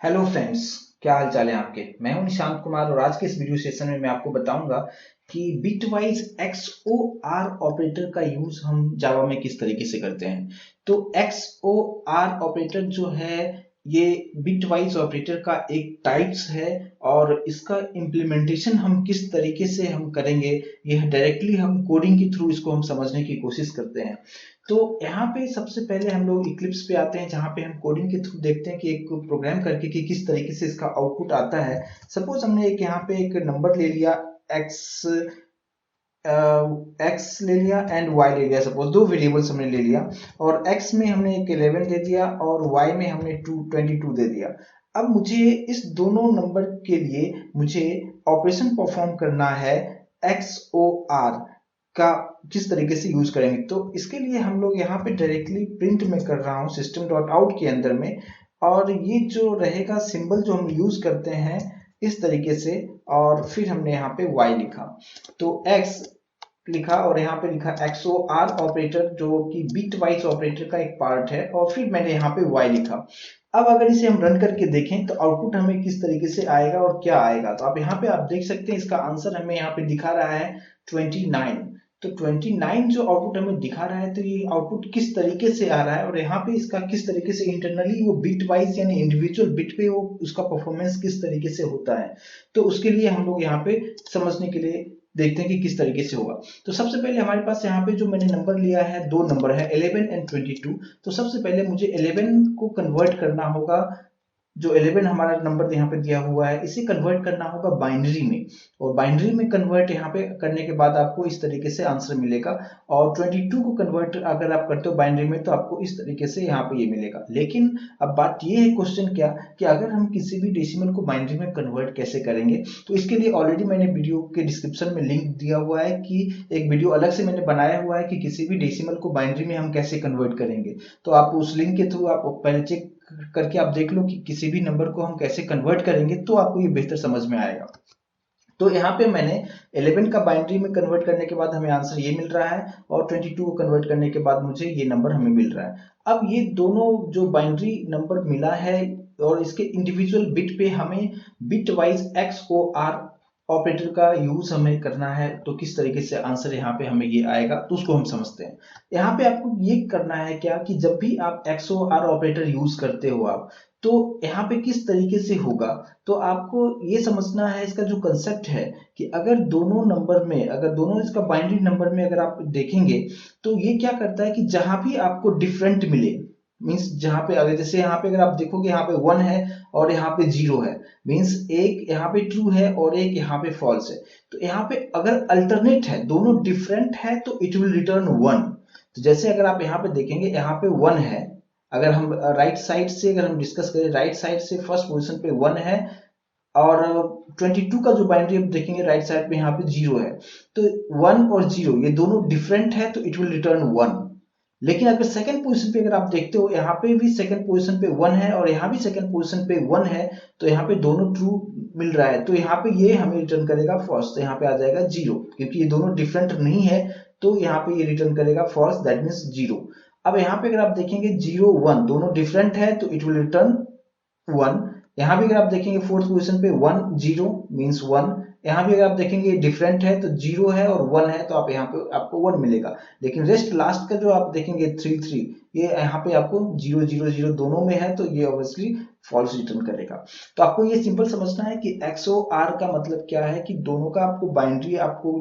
Hello friends. क्या हाल चाल है आपके। मैं हूं निशांत कुमार और आज के इस वीडियो सेशन में मैं आपको बताऊंगा कि बिटवाइज XOR ऑपरेटर का यूज हम जावा में किस तरीके से करते हैं। तो XOR ऑपरेटर जो है ये बिटवाइज ऑपरेटर का एक टाइप्स है और इसका इम्प्लीमेंटेशन हम किस तरीके से हम करेंगे, यह डायरेक्टली हम कोडिंग के थ्रू इसको हम समझने की कोशिश करते हैं। तो यहाँ पे सबसे पहले हम लोग इक्लिप्स पे आते हैं जहाँ पे हम कोडिंग के थ्रू देखते हैं कि एक प्रोग्राम करके कि किस तरीके से इसका आउटपुट आता है। सपोज हमने एक यहाँ पे एक नंबर ले लिया एक्स, एक्स ले लिया एंड वाई ले लिया। सपोज दो वेरिएबल्स हमने ले लिया और एक्स में हमने एक 11 दे दिया और वाई में हमने 22 दे दिया। अब मुझे इस दोनों नंबर के लिए मुझे ऑपरेशन परफॉर्म करना है। एक्स ओ आर का किस तरीके से यूज करेंगे, तो इसके लिए हम लोग यहाँ पे डायरेक्टली प्रिंट में कर रहा हूँ सिस्टम डॉट आउट के अंदर में। और ये जो रहेगा सिंबल जो हम यूज करते हैं इस तरीके से, और फिर हमने यहाँ पे y लिखा। तो x लिखा और यहाँ पे लिखा XOR ऑपरेटर जो कि बिट वाइज ऑपरेटर का एक पार्ट है, और फिर मैंने यहाँ पे y लिखा। अब अगर इसे हम रन करके देखें तो आउटपुट हमें किस तरीके से आएगा और क्या आएगा, तो आप यहाँ पे आप देख सकते हैं इसका आंसर हमें यहाँ पे दिखा रहा है 29। तो 29 जो आउटपुट हमें दिखा रहा है, तो ये आउटपुट किस तरीके से आ रहा है और यहाँ पे इसका किस तरीके से इंटरनली वो बिट वाइज यानी इंडिविजुअल बिट पे वो उसका परफॉर्मेंस किस तरीके से होता है। तो उसके लिए हम लोग यहाँ पे समझने के लिए देखते हैं कि किस तरीके से होगा। तो सबसे पहले हमारे पास यहाँ पे जो मैंने नंबर लिया है, दो नंबर है 11 एंड 22। तो सबसे पहले मुझे 11 को कन्वर्ट करना होगा, जो 11 हमारा नंबर यहाँ पे दिया हुआ है इसे कन्वर्ट करना होगा बाइनरी में। और बाइनरी में कन्वर्ट यहाँ पे करने के बाद आपको इस तरीके से आंसर मिलेगा। और 22 को कन्वर्ट अगर आप करते हो बाइनरी में तो आपको इस तरीके से यहाँ पे ये मिलेगा। लेकिन अब बात ये है, क्वेश्चन क्या कि अगर हम किसी भी डेसिमल को बाइनरी में कन्वर्ट कैसे करेंगे, तो इसके लिए ऑलरेडी मैंने वीडियो के डिस्क्रिप्शन में लिंक दिया हुआ है कि एक वीडियो अलग से मैंने बनाया हुआ है कि किसी भी डेसिमल को बाइनरी में हम कैसे कन्वर्ट करेंगे। तो आप उस लिंक के थ्रू आप पहले चेक करके आप देख लो कि किसी भी नंबर को हम कैसे कन्वर्ट करेंगे, तो आपको ये बेहतर समझ में आएगा। तो यहाँ पे मैंने 11 का बाइनरी में कन्वर्ट करने के बाद हमें आंसर ये मिल रहा है और 22 को कन्वर्ट करने के बाद मुझे ये नंबर हमें मिल रहा है। अब ये दोनों जो बाइनरी नंबर मिला है और इसके इंडिविजुअल बिट पे हमें बिट वाइज XOR ऑपरेटर का यूज हमें करना है, तो किस तरीके से आंसर यहाँ पे हमें ये आएगा तो उसको हम समझते हैं। यहाँ पे आपको ये करना है क्या कि जब भी आप XOR ऑपरेटर यूज करते हो आप, तो यहाँ पे किस तरीके से होगा, तो आपको ये समझना है इसका जो कंसेप्ट है कि अगर दोनों नंबर में, अगर दोनों इसका बाइनरी नंबर में अगर आप देखेंगे तो ये क्या करता है कि जहां भी आपको डिफरेंट मिले, मीन्स जहां पे अगर जैसे यहाँ पे अगर आप देखोगे यहाँ पे 1 है और यहाँ पे 0 है, मीन्स एक यहाँ पे ट्रू है और एक यहाँ पे फॉल्स है। तो यहाँ पे अगर अल्टरनेट है, दोनों डिफरेंट है, तो इट विल रिटर्न 1। तो जैसे अगर आप यहाँ पे देखेंगे यहाँ पे 1 है, अगर हम राइट साइड से अगर हम डिस्कस करें, राइट साइड से फर्स्ट पोजीशन पे 1 है और 22 का जो बाइनरी आप देखेंगे राइट साइड पे यहाँ पे 0 है। तो 1 और 0 ये दोनों डिफरेंट है तो इट विल रिटर्न 1। लेकिन अगर सेकंड पोजीशन पे अगर आप देखते हो यहाँ पे भी सेकंड पोजीशन पे 1 है और यहाँ भी सेकंड पोजीशन पे 1 है, तो यहाँ पे दोनों ट्रू मिल रहा है, तो यहाँ पे ये हमें रिटर्न करेगा फॉल्स। तो यहाँ पे आ जाएगा 0 क्योंकि ये दोनों डिफरेंट नहीं है, तो यहाँ पे ये रिटर्न करेगा फॉल्स, दैट मीन्स 0। अब यहाँ पे अगर आप देखेंगे 0 1 दोनों डिफरेंट है तो इट विल रिटर्न 1। यहाँ भी अगर आप देखेंगे फोर्थ पोजीशन पे 1 0 मीन्स 1। यहाँ भी अगर आप देखेंगे डिफरेंट है तो 0 है और 1 है, तो आप यहाँ पे आपको 1 मिलेगा। लेकिन रेस्ट लास्ट का जो आप देखेंगे 3 3, ये यहाँ पे आपको 0 0 0 दोनों में है, तो ये ऑब्वियसली फॉल्स रिटर्न करेगा। तो आपको ये सिंपल समझना है कि XOR का मतलब क्या है कि दोनों का आपको बाइनरी, आपको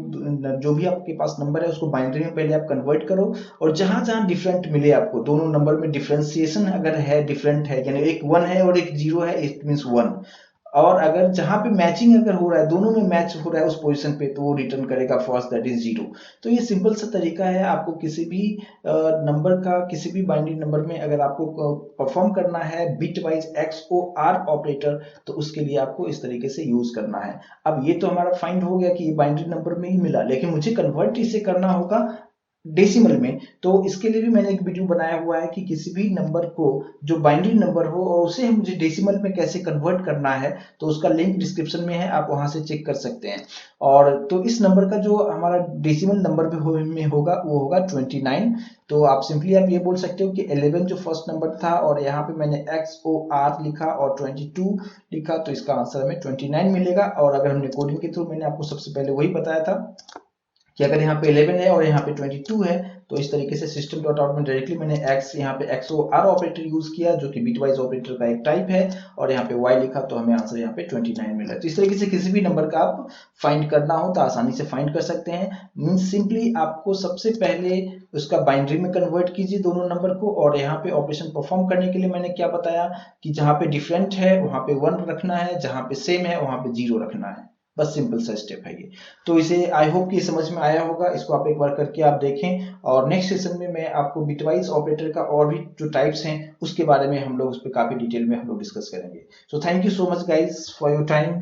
जो भी आपके पास नंबर है उसको बाइनरी में पहले आप कन्वर्ट करो, और जहां जहां डिफरेंट मिले आपको, दोनों नंबर में डिफरेंशिएशन अगर है, डिफरेंट है यानी एक 1 है और एक 0 है, इट मींस 1। और अगर जहां पे मैचिंग अगर हो रहा है, दोनों में मैच हो रहा है उस पोजीशन पे, तो वो रिटर्न करेगा फॉल्स, दैट इज 0। तो ये सिंपल सा तरीका है, आपको किसी भी नंबर का, किसी भी बाइनरी नंबर में अगर आपको परफॉर्म करना है बिट वाइज XOR ऑपरेटर, तो उसके लिए आपको इस तरीके से यूज करना है। अब ये तो हमारा फाइंड हो गया कि ये बाइनरी नंबर में ही मिला, लेकिन मुझे कन्वर्ट इसे करना होगा डेसिमल में। तो इसके लिए भी मैंने एक वीडियो बनाया हुआ है कि किसी भी नंबर को जो बाइनरी नंबर हो और उसे मुझे डेसिमल में कैसे कन्वर्ट करना है, तो उसका लिंक डिस्क्रिप्शन में है, आप वहां से चेक कर सकते हैं। और तो इस नंबर का जो हमारा डेसिमल नंबर में होगा वो होगा 29। तो आप सिंपली आप ये बोल सकते हो कि 11 जो फर्स्ट नंबर था और यहाँ पे मैंने XOR लिखा और 22 लिखा, तो इसका आंसर हमें 29 मिलेगा। और अगर हमने कोडिंग के थ्रू, मैंने आपको सबसे पहले वही बताया था कि अगर यहाँ पे 11 है और यहाँ पे 22 है, तो इस तरीके से सिस्टम डॉट आउट में डायरेक्टली मैंने x यहाँ पे XOR ऑपरेटर यूज किया, जो कि बिटवाइज ऑपरेटर का एक टाइप है, और यहाँ पे y लिखा, तो हमें आंसर यहाँ पे 29 मिला। तो इस तरीके से किसी भी नंबर का आप फाइंड करना हो तो आसानी से फाइंड कर सकते हैं। मीन्स सिंपली आपको सबसे पहले उसका बाइनरी में कन्वर्ट कीजिए दोनों नंबर को, और यहाँ पे ऑपरेशन परफॉर्म करने के लिए मैंने क्या बताया कि जहाँ पे डिफरेंट है वहां पे 1 रखना है, जहाँ पे सेम है वहां पे 0 रखना है। बस सिंपल सा स्टेप है ये। तो इसे आई होप कि समझ में आया होगा, इसको आप एक बार करके आप देखें, और नेक्स्ट सेशन में मैं आपको बिटवाइज ऑपरेटर का और भी जो टाइप्स हैं उसके बारे में हम लोग उस पर काफी डिटेल में हम लोग डिस्कस करेंगे। So thank you so much guys for your time.